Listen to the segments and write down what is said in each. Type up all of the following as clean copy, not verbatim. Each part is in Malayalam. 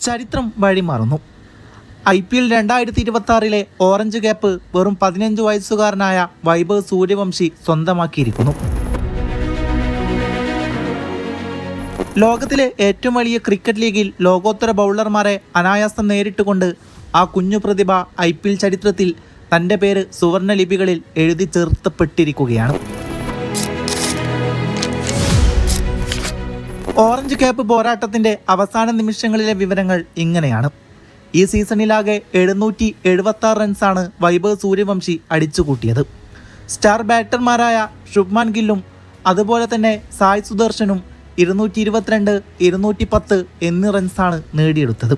ചരിത്രം വഴിമാറുന്നു. IPL 2026 ഓറഞ്ച് ക്യാപ്പ് വെറും 15 വയസ്സുകാരനായ വൈഭവ് സൂര്യവംശി സ്വന്തമാക്കിയിരിക്കുന്നു. ലോകത്തിലെ ഏറ്റവും വലിയ ക്രിക്കറ്റ് ലീഗിൽ ലോകോത്തര ബൗളർമാരെ അനായാസം നേരിട്ടുകൊണ്ട് ആ കുഞ്ഞു പ്രതിഭ IPL ചരിത്രത്തിൽ തൻ്റെ പേര് സുവർണ ലിപികളിൽ എഴുതി ചേർത്തപ്പെട്ടിരിക്കുകയാണ്. ഓറഞ്ച് ക്യാപ്പ് പോരാട്ടത്തിൻ്റെ അവസാന നിമിഷങ്ങളിലെ വിവരങ്ങൾ ഇങ്ങനെയാണ്. ഈ സീസണിലാകെ 776 റൺസാണ് വൈഭവ് സൂര്യവംശി അടിച്ചുകൂട്ടിയത്. സ്റ്റാർ ബാറ്റർമാരായ ശുഭ്മാൻ ഗില്ലും അതുപോലെ തന്നെ സായ് സുദർശനും 222, 210 എന്നീ റൺസാണ് നേടിയെടുത്തത്.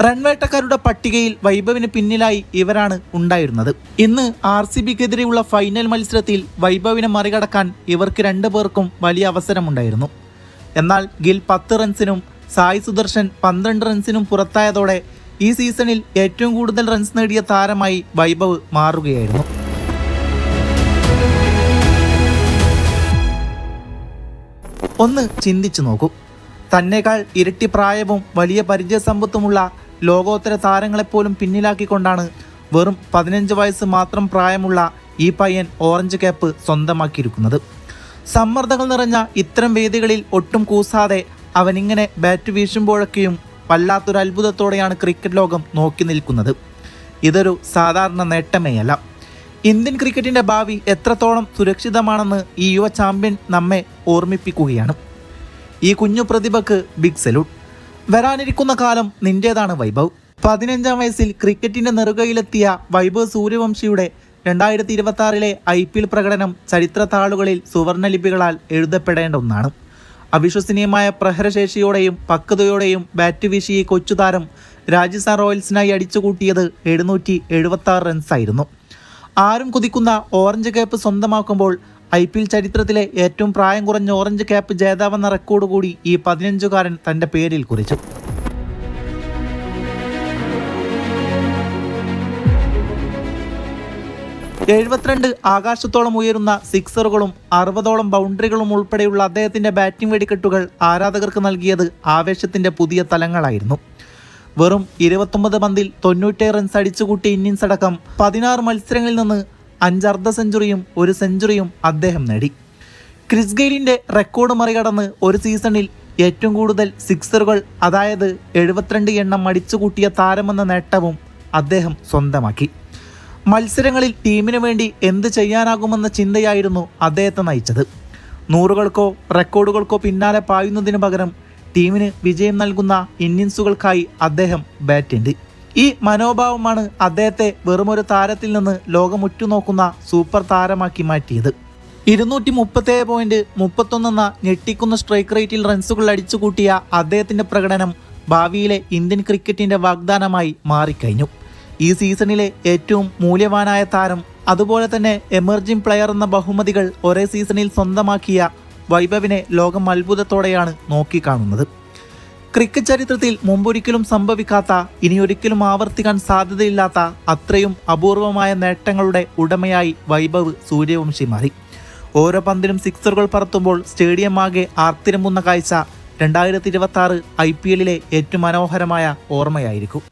റൺവേട്ടക്കാരുടെ പട്ടികയിൽ വൈഭവിന് പിന്നിലായി ഇവരാണ് ഉണ്ടായിരുന്നത്. ഇന്ന് RCBക്കെതിരെയുള്ള ഫൈനൽ മത്സരത്തിൽ വൈഭവിനെ മറികടക്കാൻ ഇവർക്ക് 2 പേർക്കും വലിയ അവസരമുണ്ടായിരുന്നു. എന്നാൽ ഗിൽ 10 റൺസിനും സായ് സുദർശൻ 12 റൺസിനും പുറത്തായതോടെ ഈ സീസണിൽ ഏറ്റവും കൂടുതൽ റൺസ് നേടിയ താരമായി വൈഭവ് മാറുകയായിരുന്നു. ഒന്ന് ചിന്തിച്ചു നോക്കൂ. തന്നേക്കാൾ ഇരട്ടി പ്രായവും വലിയ പരിചയസമ്പത്തുമുള്ള ലോകോത്തര താരങ്ങളെപ്പോലും പിന്നിലാക്കിക്കൊണ്ടാണ് വെറും 15 വയസ്സ് മാത്രം പ്രായമുള്ള ഈ പയ്യൻ ഓറഞ്ച് ക്യാപ്പ് സ്വന്തമാക്കിയിരിക്കുന്നത്. സമ്മർദ്ദങ്ങൾ നിറഞ്ഞ ഇത്തരം വേദികളിൽ ഒട്ടും കൂസാതെ അവനിങ്ങനെ ബാറ്റ് വീശുമ്പോഴൊക്കെയും വല്ലാത്തൊരു അത്ഭുതത്തോടെയാണ് ക്രിക്കറ്റ് ലോകം നോക്കി നിൽക്കുന്നത്. ഇതൊരു സാധാരണ നേട്ടമേയല്ല. ഇന്ത്യൻ ക്രിക്കറ്റിൻ്റെ ഭാവി എത്രത്തോളം സുരക്ഷിതമാണെന്ന് ഈ യുവ ചാമ്പ്യൻ നമ്മെ ഓർമ്മിപ്പിക്കുകയാണ്. ഈ കുഞ്ഞു പ്രതിഭയ്ക്ക് ബിഗ് സല്യൂട്ട്. വരാനിരിക്കുന്ന കാലം നിന്റേതാണ് വൈഭവ്. 15-ാം വയസ്സിൽ ക്രിക്കറ്റിൻ്റെ നെറുകയിലെത്തിയ വൈഭവ് സൂര്യവംശിയുടെ 2026 IPL പ്രകടനം ചരിത്ര താളുകളിൽ സുവർണ ലിപികളാൽ എഴുതപ്പെടേണ്ട ഒന്നാണ്. അവിശ്വസനീയമായ പ്രഹരശേഷിയോടെയും പക്വതയോടെയും ബാറ്റ് വീശി ഈ കൊച്ചുതാരം രാജസ്ഥാൻ റോയൽസിനായി അടിച്ചുകൂട്ടിയത് 776 റൺസായിരുന്നു. ആരും കുതിക്കുന്ന ഓറഞ്ച് ക്യാപ്പ് സ്വന്തമാക്കുമ്പോൾ IPL ചരിത്രത്തിലെ ഏറ്റവും പ്രായം കുറഞ്ഞ ഓറഞ്ച് ക്യാപ്പ് ജേതാവെന്ന റെക്കോർഡ് കൂടി ഈ 15-കാരൻ തൻ്റെ പേരിൽ കുറിച്ചു. 72 ആകാശത്തോളം ഉയരുന്ന സിക്സറുകളും 60ഓളം ബൗണ്ടറികളും ഉൾപ്പെടെയുള്ള അദ്ദേഹത്തിൻ്റെ ബാറ്റിംഗ് വെടിക്കെട്ടുകൾ ആരാധകർക്ക് നൽകിയത് ആവേശത്തിൻ്റെ പുതിയ തലങ്ങളായിരുന്നു. വെറും 29 പന്തിൽ 97 റൺസ് അടിച്ചുകൂട്ടിയ ഇന്നിംഗ്സ് അടക്കം 16 മത്സരങ്ങളിൽ നിന്ന് 5 അർദ്ധ സെഞ്ചുറിയും 1 സെഞ്ചുറിയും അദ്ദേഹം നേടി. ക്രിസ് ഗെയിലിൻ്റെ റെക്കോർഡ് മറികടന്ന് ഒരു സീസണിൽ ഏറ്റവും കൂടുതൽ സിക്സറുകൾ, അതായത് 72 എണ്ണം അടിച്ചുകൂട്ടിയ താരമെന്ന നേട്ടവും അദ്ദേഹം സ്വന്തമാക്കി. മത്സരങ്ങളിൽ ടീമിന് വേണ്ടി എന്ത് ചെയ്യാനാകുമെന്ന ചിന്തയായിരുന്നു അദ്ദേഹത്തെ നയിച്ചത്. നൂറുകൾക്കോ റെക്കോർഡുകൾക്കോ പിന്നാലെ പായുന്നതിന് പകരം ടീമിന് വിജയം നൽകുന്ന ഇന്നിംഗ്സുകൾക്കായി അദ്ദേഹം ബാറ്റ്. ഈ മനോഭാവമാണ് അദ്ദേഹത്തെ വെറുമൊരു താരത്തിൽ നിന്ന് ലോകം ഉറ്റുനോക്കുന്ന സൂപ്പർ താരമാക്കി മാറ്റിയത്. 237.31 എന്ന ഞെട്ടിക്കുന്ന സ്ട്രൈക്ക് റേറ്റിൽ റൺസുകൾ അടിച്ചുകൂട്ടിയ അദ്ദേഹത്തിൻ്റെ പ്രകടനം ഭാവിയിലെ ഇന്ത്യൻ ക്രിക്കറ്റിൻ്റെ വാഗ്ദാനമായി മാറിക്കഴിഞ്ഞു. ഈ സീസണിലെ ഏറ്റവും മൂല്യവാനായ താരം, അതുപോലെ തന്നെ എമർജിംഗ് പ്ലെയർ എന്ന ബഹുമതികൾ ഒരേ സീസണിൽ സ്വന്തമാക്കിയ വൈഭവിനെ ലോകം അത്ഭുതത്തോടെയാണ് നോക്കിക്കാണുന്നത്. ക്രിക്കറ്റ് ചരിത്രത്തിൽ മുമ്പൊരിക്കലും സംഭവിക്കാത്ത, ഇനിയൊരിക്കലും ആവർത്തിക്കാൻ സാധ്യതയില്ലാത്ത അത്രയും അപൂർവമായ നേട്ടങ്ങളുടെ ഉടമയായി വൈഭവ് സൂര്യവംശി മാറി. ഓരോ പന്തിലും സിക്സറുകൾ പറത്തുമ്പോൾ സ്റ്റേഡിയം ആകെ ആർത്തിരമ്പുന്ന കാഴ്ച 2026 IPL ഏറ്റവും മനോഹരമായ ഓർമ്മയായിരിക്കും.